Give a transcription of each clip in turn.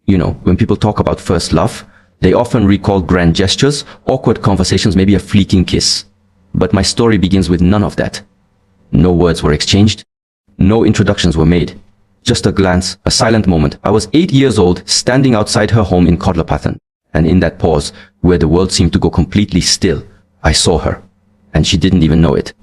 You know, when people talk about first love, they often recall grand gestures, awkward conversations, maybe a fleeting kiss. But my story begins with none of that. No words were exchanged. No introductions were made. Just a glance, a silent moment. I was 8 years old, standing outside her home in Kodlapathan. And in that pause, where the world seemed to go completely still, I saw her. And she didn't even know it.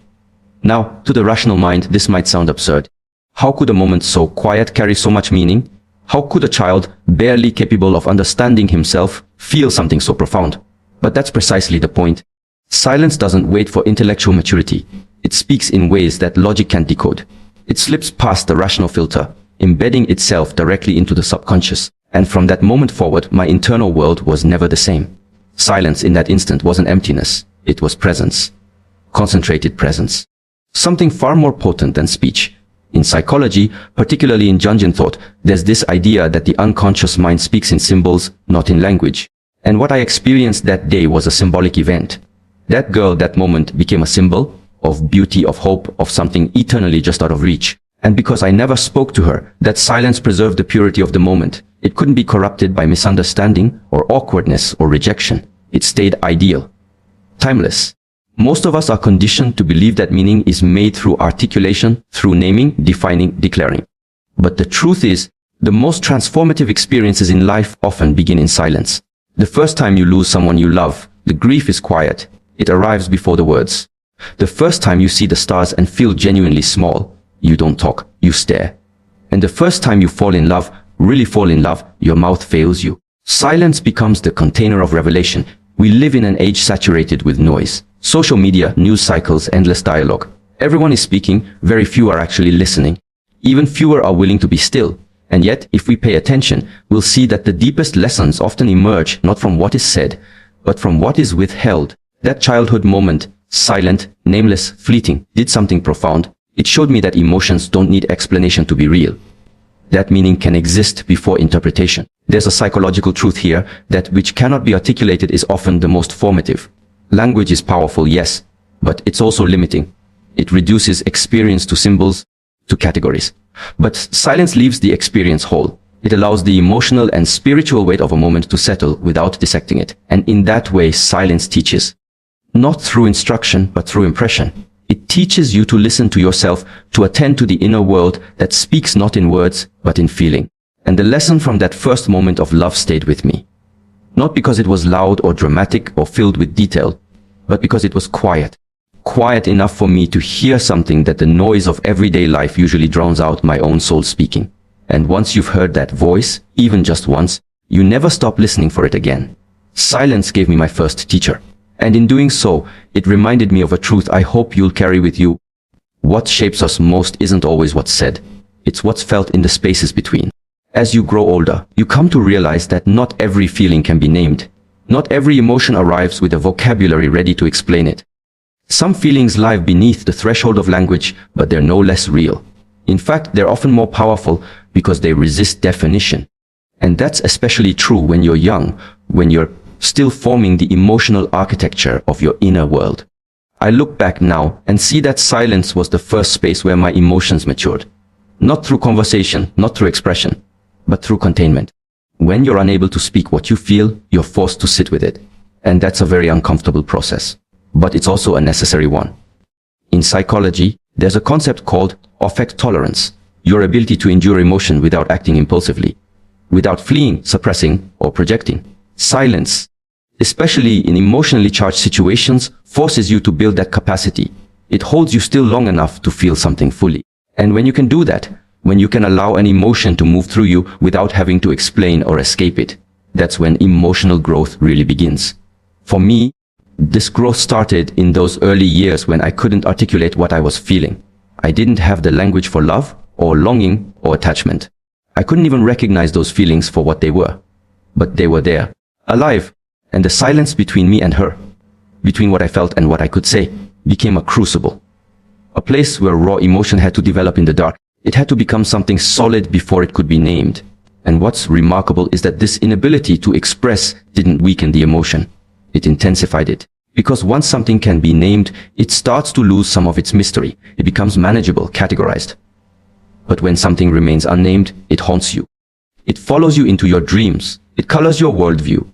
Now, to the rational mind, this might sound absurd. How could a moment so quiet carry so much meaning? How could a child, barely capable of understanding himself, feel something so profound? But that's precisely the point. Silence doesn't wait for intellectual maturity. It speaks in ways that logic can't decode. It slips past the rational filter, embedding itself directly into the subconscious. And from that moment forward, my internal world was never the same. Silence in that instant wasn't emptiness. It was presence. Concentrated presence. Something far more potent than speech. In psychology, particularly in Jungian thought, there's this idea that the unconscious mind speaks in symbols, not in language. And what I experienced that day was a symbolic event. That girl, that moment, became a symbol of beauty, of hope, of something eternally just out of reach. And because I never spoke to her, that silence preserved the purity of the moment. It couldn't be corrupted by misunderstanding or awkwardness or rejection. It stayed ideal. Timeless. Most of us are conditioned to believe that meaning is made through articulation, through naming, defining, declaring. But the truth is, the most transformative experiences in life often begin in silence. The first time you lose someone you love, the grief is quiet. It arrives before the words. The first time you see the stars and feel genuinely small, you don't talk, you stare. And the first time you fall in love, really fall in love, your mouth fails you. Silence becomes the container of revelation. We live in an age saturated with noise. Social media, news cycles, endless dialogue. Everyone is speaking, very few are actually listening. Even fewer are willing to be still. And yet, if we pay attention, we'll see that the deepest lessons often emerge not from what is said, but from what is withheld. That childhood moment, silent, nameless, fleeting, did something profound. It showed me that emotions don't need explanation to be real. That meaning can exist before interpretation. There's a psychological truth here that which cannot be articulated is often the most formative. Language is powerful, yes, but it's also limiting. It reduces experience to symbols, to categories. But silence leaves the experience whole. It allows the emotional and spiritual weight of a moment to settle without dissecting it. And in that way, silence teaches. Not through instruction, but through impression. It teaches you to listen to yourself, to attend to the inner world that speaks not in words, but in feeling. And the lesson from that first moment of love stayed with me. Not because it was loud or dramatic or filled with detail, but because it was quiet. Quiet enough for me to hear something that the noise of everyday life usually drowns out, my own soul speaking. And once you've heard that voice, even just once, you never stop listening for it again. Silence gave me my first teacher. And in doing so, it reminded me of a truth I hope you'll carry with you. What shapes us most isn't always what's said. It's what's felt in the spaces between. As you grow older, you come to realize that not every feeling can be named. Not every emotion arrives with a vocabulary ready to explain it. Some feelings lie beneath the threshold of language, but they're no less real. In fact, they're often more powerful because they resist definition. And that's especially true when you're young, when you're still forming the emotional architecture of your inner world. I look back now and see that silence was the first space where my emotions matured. Not through conversation, not through expression, but through containment. When you're unable to speak what you feel, you're forced to sit with it. And that's a very uncomfortable process. But it's also a necessary one. In psychology, there's a concept called affect tolerance, your ability to endure emotion without acting impulsively, without fleeing, suppressing, or projecting. Silence, especially in emotionally charged situations, forces you to build that capacity. It holds you still long enough to feel something fully. And when you can do that, when you can allow an emotion to move through you without having to explain or escape it, that's when emotional growth really begins. For me, this growth started in those early years when I couldn't articulate what I was feeling. I didn't have the language for love, or longing, or attachment. I couldn't even recognize those feelings for what they were. But they were there, alive, and the silence between me and her, between what I felt and what I could say, became a crucible. A place where raw emotion had to develop in the dark. It had to become something solid before it could be named. And what's remarkable is that this inability to express didn't weaken the emotion. It intensified it. Because once something can be named, it starts to lose some of its mystery. It becomes manageable, categorized. But when something remains unnamed, it haunts you. It follows you into your dreams. It colors your worldview.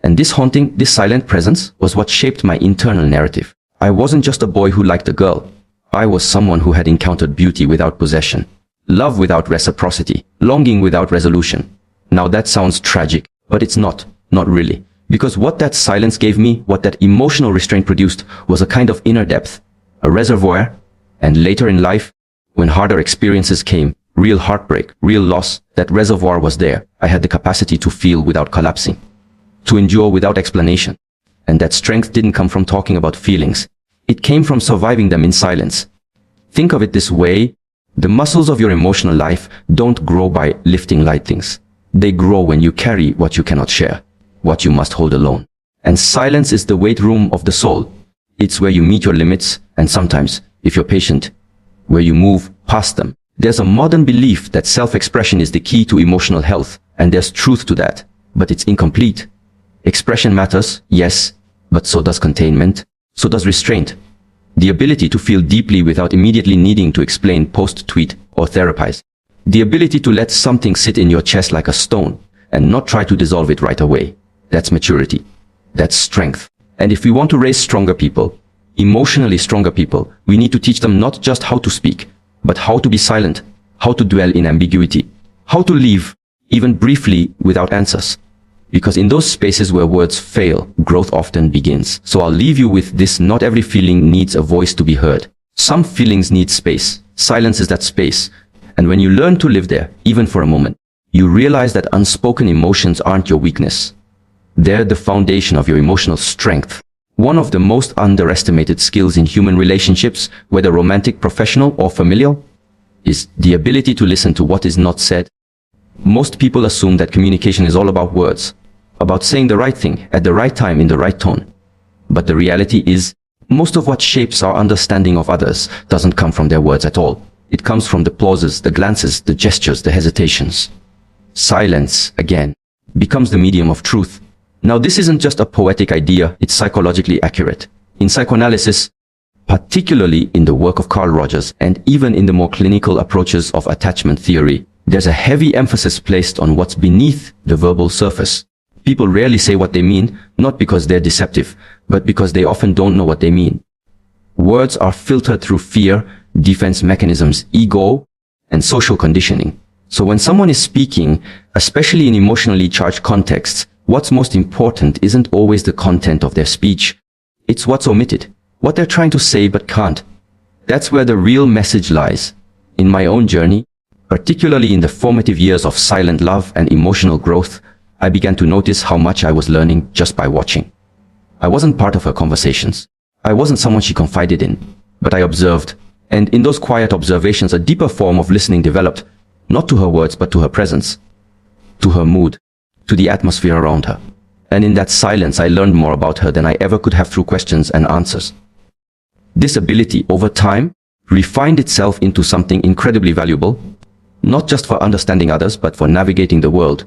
And this haunting, this silent presence was what shaped my internal narrative. I wasn't just a boy who liked a girl. I was someone who had encountered beauty without possession, love without reciprocity, longing without resolution. Now that sounds tragic, but it's not really. Because what that silence gave me, what that emotional restraint produced, was a kind of inner depth, a reservoir. And later in life, when harder experiences came, real heartbreak, real loss, that reservoir was there. I had the capacity to feel without collapsing, to endure without explanation. And that strength didn't come from talking about feelings. It came from surviving them in silence. Think of it this way: the muscles of your emotional life don't grow by lifting light things. They grow when you carry what you cannot share, what you must hold alone. And silence is the weight room of the soul. It's where you meet your limits, and sometimes, if you're patient, where you move past them. There's a modern belief that self-expression is the key to emotional health, and there's truth to that, but it's incomplete. Expression matters, yes, but so does containment, so does restraint. The ability to feel deeply without immediately needing to explain, post-tweet, or therapize. The ability to let something sit in your chest like a stone, and not try to dissolve it right away. That's maturity. That's strength. And if we want to raise stronger people, emotionally stronger people, we need to teach them not just how to speak, but how to be silent, how to dwell in ambiguity, how to live, even briefly, without answers. Because in those spaces where words fail, growth often begins. So I'll leave you with this: not every feeling needs a voice to be heard. Some feelings need space. Silence is that space. And when you learn to live there, even for a moment, you realize that unspoken emotions aren't your weakness. They're the foundation of your emotional strength. One of the most underestimated skills in human relationships, whether romantic, professional, or familial, is the ability to listen to what is not said. Most people assume that communication is all about words, about saying the right thing at the right time in the right tone. But the reality is, most of what shapes our understanding of others doesn't come from their words at all. It comes from the pauses, the glances, the gestures, the hesitations. Silence, again, becomes the medium of truth. Now, this isn't just a poetic idea, it's psychologically accurate. In psychoanalysis, particularly in the work of Carl Rogers, and even in the more clinical approaches of attachment theory, there's a heavy emphasis placed on what's beneath the verbal surface. People rarely say what they mean, not because they're deceptive, but because they often don't know what they mean. Words are filtered through fear, defense mechanisms, ego, and social conditioning. So when someone is speaking, especially in emotionally charged contexts, what's most important isn't always the content of their speech. It's what's omitted, what they're trying to say but can't. That's where the real message lies. In my own journey, particularly in the formative years of silent love and emotional growth, I began to notice how much I was learning just by watching. I wasn't part of her conversations. I wasn't someone she confided in, but I observed. And in those quiet observations, a deeper form of listening developed, not to her words, but to her presence, to her mood, to the atmosphere around her. And in that silence, I learned more about her than I ever could have through questions and answers. This ability, over time, refined itself into something incredibly valuable, not just for understanding others, but for navigating the world.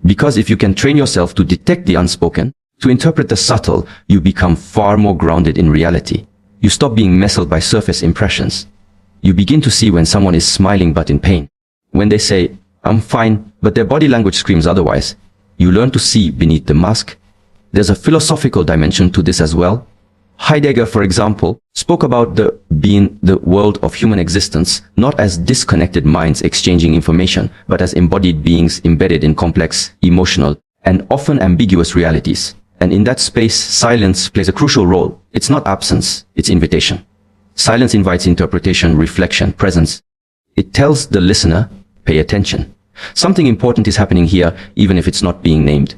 Because if you can train yourself to detect the unspoken, to interpret the subtle, you become far more grounded in reality. You stop being messled by surface impressions. You begin to see when someone is smiling but in pain. When they say, "I'm fine," but their body language screams otherwise. You learn to see beneath the mask. There's a philosophical dimension to this as well. Heidegger, for example, spoke about the world of human existence, not as disconnected minds exchanging information, but as embodied beings embedded in complex, emotional, and often ambiguous realities. And in that space, silence plays a crucial role. It's not absence, it's invitation. Silence invites interpretation, reflection, presence. It tells the listener, pay attention. Something important is happening here, even if it's not being named.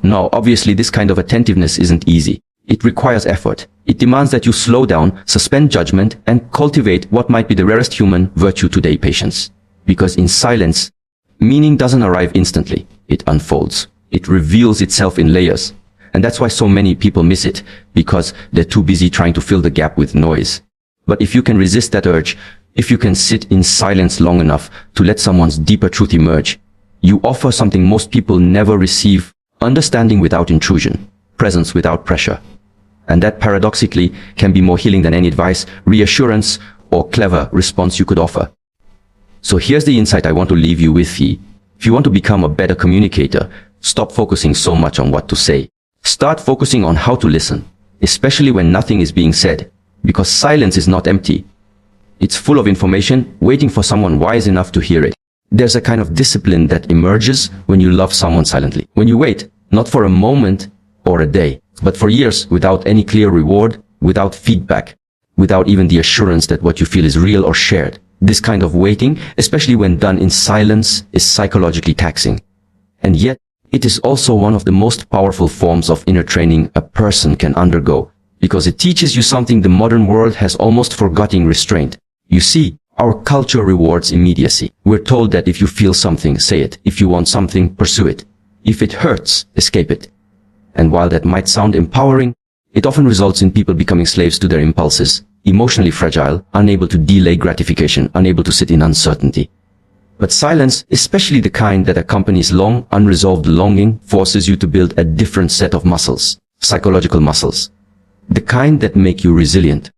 Now, obviously, this kind of attentiveness isn't easy. It requires effort. It demands that you slow down, suspend judgment, and cultivate what might be the rarest human virtue today, patience. Because in silence, meaning doesn't arrive instantly. It unfolds. It reveals itself in layers. And that's why so many people miss it, because they're too busy trying to fill the gap with noise. But if you can resist that urge, if you can sit in silence long enough to let someone's deeper truth emerge, you offer something most people never receive: understanding without intrusion, presence without pressure. And that paradoxically can be more healing than any advice, reassurance, or clever response you could offer. So here's the insight I want to leave you with. If you want to become a better communicator, stop focusing so much on what to say. Start focusing on how to listen, especially when nothing is being said, because silence is not empty. It's full of information waiting for someone wise enough to hear it. There's a kind of discipline that emerges when you love someone silently. When you wait, not for a moment or a day, but for years without any clear reward, without feedback, without even the assurance that what you feel is real or shared. This kind of waiting, especially when done in silence, is psychologically taxing. And yet, it is also one of the most powerful forms of inner training a person can undergo, because it teaches you something the modern world has almost forgotten: restraint. You see, our culture rewards immediacy. We're told that if you feel something, say it. If you want something, pursue it. If it hurts, escape it. And while that might sound empowering, it often results in people becoming slaves to their impulses, emotionally fragile, unable to delay gratification, unable to sit in uncertainty. But silence, especially the kind that accompanies long, unresolved longing, forces you to build a different set of muscles, psychological muscles. The kind that make you resilient.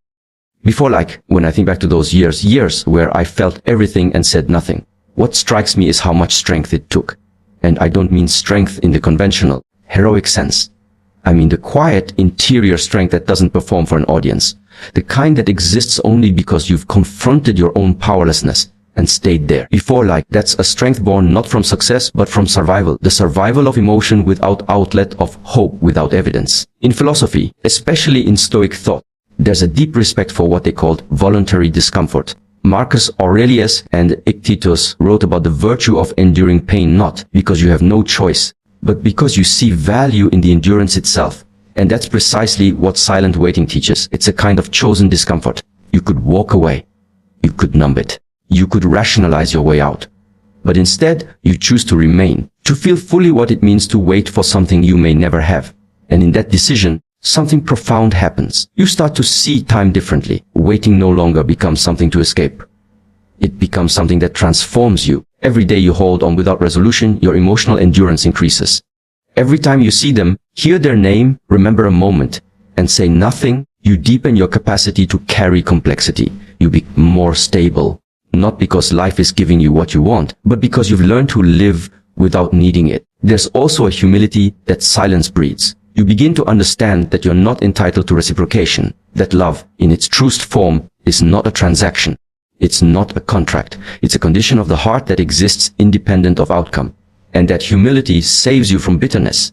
Before, like, when I think back to those years where I felt everything and said nothing, what strikes me is how much strength it took. And I don't mean strength in the conventional, heroic sense. I mean the quiet, interior strength that doesn't perform for an audience. The kind that exists only because you've confronted your own powerlessness and stayed there. Before, like, that's a strength born not from success, but from survival. The survival of emotion without outlet, of hope without evidence. In philosophy, especially in Stoic thought, there's a deep respect for what they called voluntary discomfort. Marcus Aurelius and Epictetus wrote about the virtue of enduring pain, not because you have no choice, but because you see value in the endurance itself. And that's precisely what silent waiting teaches. It's a kind of chosen discomfort. You could walk away. You could numb it. You could rationalize your way out. But instead, you choose to remain, to feel fully what it means to wait for something you may never have. And in that decision, something profound happens. You start to see time differently. Waiting no longer becomes something to escape. It becomes something that transforms you. Every day you hold on without resolution, your emotional endurance increases. Every time you see them, hear their name, remember a moment, and say nothing, you deepen your capacity to carry complexity. You become more stable. Not because life is giving you what you want, but because you've learned to live without needing it. There's also a humility that silence breeds. You begin to understand that you're not entitled to reciprocation, that love, in its truest form, is not a transaction. It's not a contract. It's a condition of the heart that exists independent of outcome. And that humility saves you from bitterness.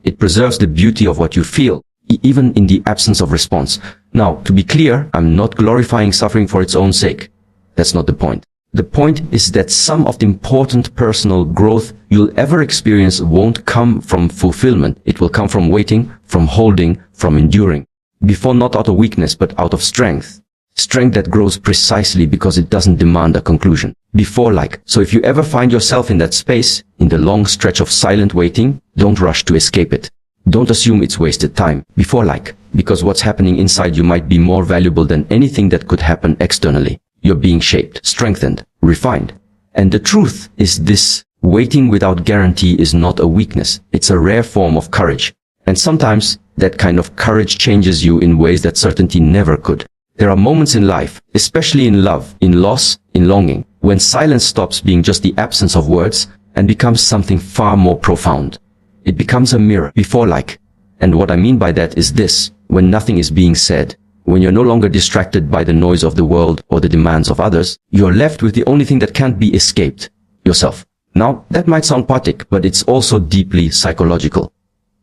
It preserves the beauty of what you feel, even in the absence of response. Now, to be clear, I'm not glorifying suffering for its own sake. That's not the point. The point is that some of the important personal growth you'll ever experience won't come from fulfillment. It will come from waiting, from holding, from enduring. Before, not out of weakness, but out of strength. Strength that grows precisely because it doesn't demand a conclusion. Before, like. So if you ever find yourself in that space, in the long stretch of silent waiting, don't rush to escape it. Don't assume it's wasted time. Before, like. Because what's happening inside you might be more valuable than anything that could happen externally. You're being shaped, strengthened, refined. And the truth is this: waiting without guarantee is not a weakness. It's a rare form of courage. And sometimes, that kind of courage changes you in ways that certainty never could. There are moments in life, especially in love, in loss, in longing, when silence stops being just the absence of words and becomes something far more profound. It becomes a mirror. Before, like. And what I mean by that is this: when nothing is being said, when you're no longer distracted by the noise of the world or the demands of others, you're left with the only thing that can't be escaped: yourself. Now, that might sound poetic, but it's also deeply psychological.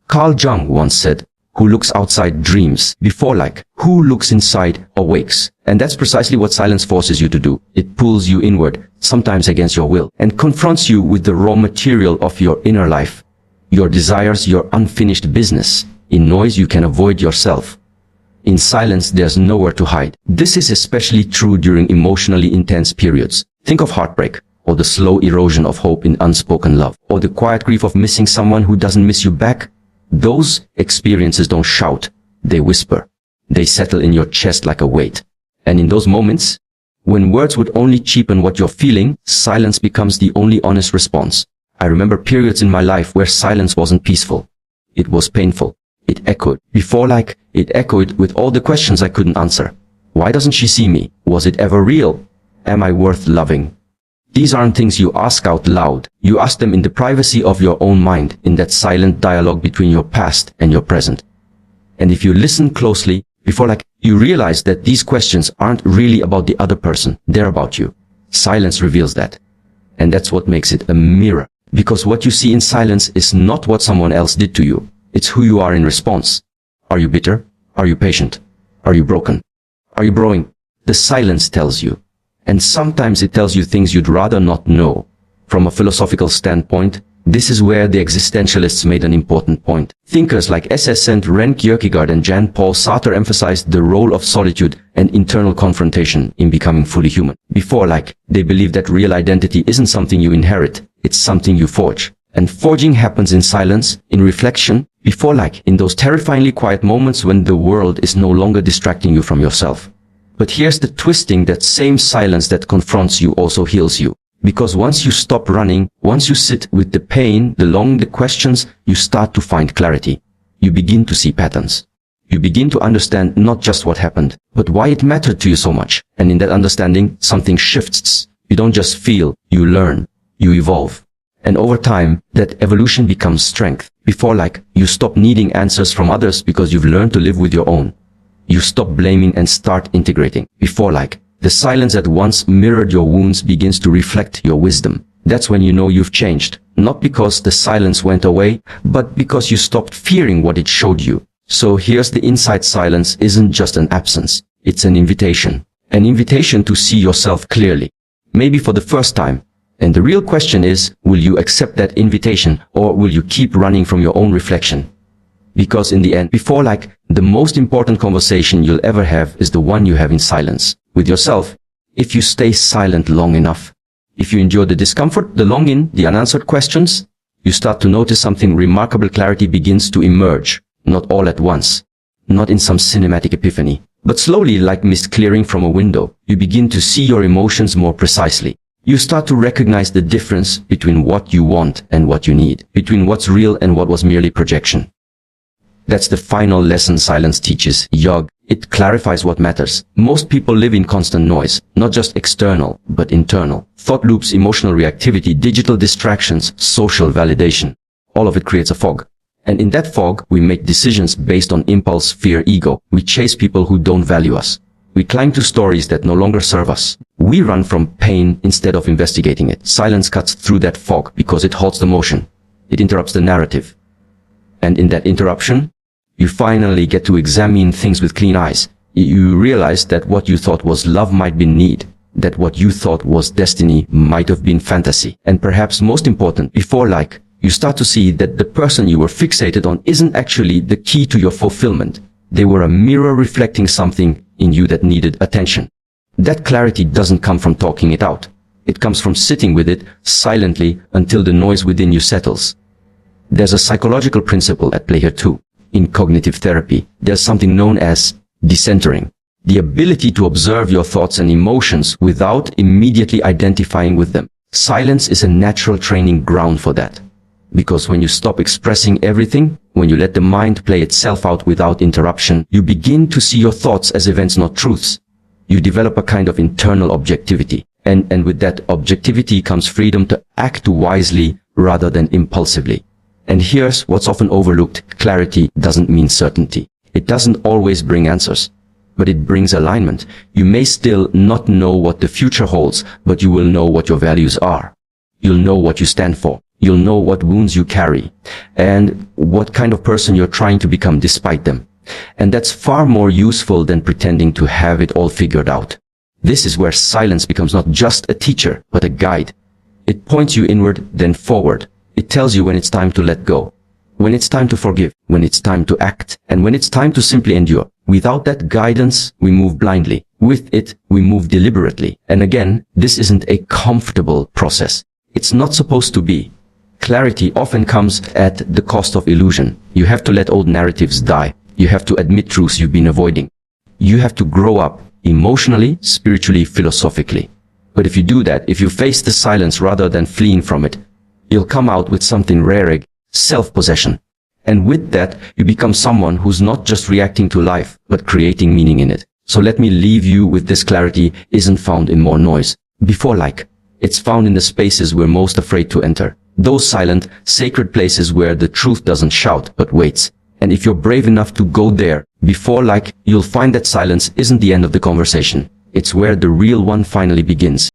Carl Jung once said, "Who looks outside dreams." Before, like. Who looks inside awakes. And that's precisely what silence forces you to do. It pulls you inward, sometimes against your will, and confronts you with the raw material of your inner life. Your desires, your unfinished business. In noise, you can avoid yourself. In silence, there's nowhere to hide. This is especially true during emotionally intense periods. Think of heartbreak, or the slow erosion of hope in unspoken love, or the quiet grief of missing someone who doesn't miss you back. Those experiences don't shout, they whisper. They settle in your chest like a weight. And in those moments, when words would only cheapen what you're feeling, silence becomes the only honest response. I remember periods in my life where silence wasn't peaceful. It was painful. It echoed. Before, like. It echoed with all the questions I couldn't answer. Why doesn't she see me? Was it ever real? Am I worth loving? These aren't things you ask out loud. You ask them in the privacy of your own mind, in that silent dialogue between your past and your present. And if you listen closely, you realize that these questions aren't really about the other person, they're about you. Silence reveals that. And that's what makes it a mirror. Because what you see in silence is not what someone else did to you. It's who you are in response. Are you bitter? Are you patient? Are you broken? Are you growing? The silence tells you. And sometimes it tells you things you'd rather not know. From a philosophical standpoint, this is where the existentialists made an important point. Thinkers like S.S. St. Ren Kierkegaard and Jean-Paul Sartre emphasized the role of solitude and internal confrontation in becoming fully human. They believe that real identity isn't something you inherit, it's something you forge. And forging happens in silence, in reflection, in those terrifyingly quiet moments when the world is no longer distracting you from yourself. But here's the twisting: that same silence that confronts you also heals you. Because once you stop running, once you sit with the pain, the longing, the questions, you start to find clarity. You begin to see patterns. You begin to understand not just what happened, but why it mattered to you so much. And in that understanding, something shifts. You don't just feel, you learn, you evolve. And over time, that evolution becomes strength. You stop needing answers from others because you've learned to live with your own. You stop blaming and start integrating. The silence that once mirrored your wounds begins to reflect your wisdom. That's when you know you've changed. Not because the silence went away, but because you stopped fearing what it showed you. So here's the insight: silence isn't just an absence. It's an invitation. An invitation to see yourself clearly. Maybe for the first time. And the real question is, will you accept that invitation, or will you keep running from your own reflection? Because in the end, the most important conversation you'll ever have is the one you have in silence, with yourself. If you stay silent long enough, if you endure the discomfort, the longing, the unanswered questions, you start to notice something remarkable. Clarity begins to emerge, not all at once, not in some cinematic epiphany, but slowly, like mist clearing from a window. You begin to see your emotions more precisely. You start to recognize the difference between what you want and what you need, between what's real and what was merely projection. That's the final lesson silence teaches. It clarifies what matters. Most people live in constant noise, not just external, but internal. Thought loops, emotional reactivity, digital distractions, social validation. All of it creates a fog. And in that fog, we make decisions based on impulse, fear, ego. We chase people who don't value us. We cling to stories that no longer serve us. We run from pain instead of investigating it. Silence cuts through that fog because it halts the motion. It interrupts the narrative. And in that interruption, you finally get to examine things with clean eyes. You realize that what you thought was love might be need, that what you thought was destiny might have been fantasy. And perhaps most important, you start to see that the person you were fixated on isn't actually the key to your fulfillment. They were a mirror reflecting something in you that needed attention. That clarity doesn't come from talking it out. It comes from sitting with it silently until the noise within you settles. There's a psychological principle at play here too. In cognitive therapy, there's something known as decentering. The ability to observe your thoughts and emotions without immediately identifying with them. Silence is a natural training ground for that. Because when you stop expressing everything, when you let the mind play itself out without interruption, you begin to see your thoughts as events, not truths. You develop a kind of internal objectivity. And with that objectivity comes freedom to act wisely rather than impulsively. And here's what's often overlooked. Clarity doesn't mean certainty. It doesn't always bring answers, but it brings alignment. You may still not know what the future holds, but you will know what your values are. You'll know what you stand for. You'll know what wounds you carry and what kind of person you're trying to become despite them. And that's far more useful than pretending to have it all figured out. This is where silence becomes not just a teacher, but a guide. It points you inward, then forward. It tells you when it's time to let go, when it's time to forgive, when it's time to act, and when it's time to simply endure. Without that guidance, we move blindly. With it, we move deliberately. And again, this isn't a comfortable process. It's not supposed to be. Clarity often comes at the cost of illusion. You have to let old narratives die. You have to admit truths you've been avoiding. You have to grow up emotionally, spiritually, philosophically. But if you do that, if you face the silence rather than fleeing from it, you'll come out with something rare, self-possession. And with that, you become someone who's not just reacting to life, but creating meaning in it. So let me leave you with this: clarity isn't found in more noise. It's found in the spaces we're most afraid to enter. Those silent, sacred places where the truth doesn't shout, but waits. And if you're brave enough to go there, before you'll find that silence isn't the end of the conversation. It's where the real one finally begins.